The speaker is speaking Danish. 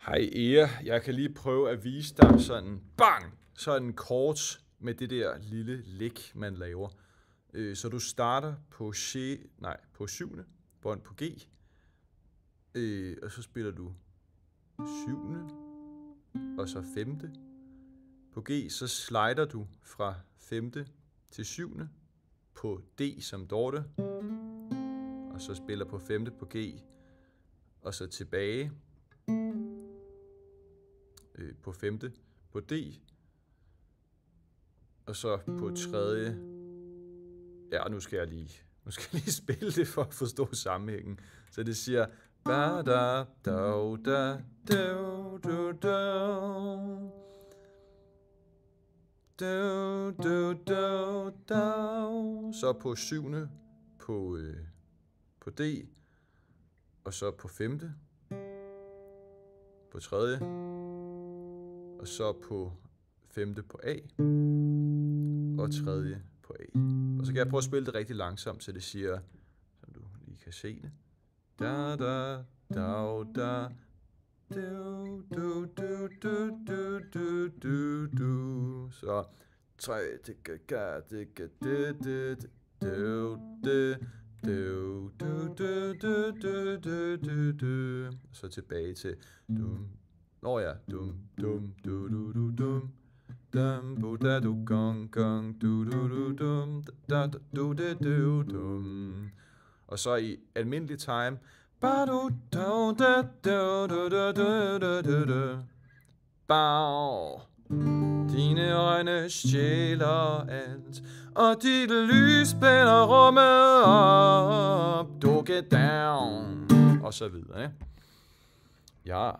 Hej Ea, jeg kan lige prøve at vise dig sådan kort med det der lille lick, man laver. Så du starter på 7. bånd på G, og så spiller du 7. og så 5. på G, så slider du fra 5. til 7. på D som Dorte, og så spiller på 5. på G, og så tilbage på 5. på D, og så på 3. Ja, nu skal jeg lige spille det for at forstå sammenhængen. Så det siger ba da da da do do do do do do do. Så på 7. på D, og så på 5. på 3. og så på 5. på A, og 3. på A. Og så kan jeg prøve at spille det rigtig langsomt, så det siger, så du lige kan se det. Da da da da du du du du du du du du. Så 3 ga det ga det du det du du du du du du du. Så tilbage til dum. Ja, dum dum du du du dum. Dum bu da du gong gong du du du dum da du det du dum. Og så i almindelig time ba du da da du du du du du du. Bow. Dine øjne stjæler alt, og dit lys blænder rummet op. Du get down. Og så videre, ikke? Ja.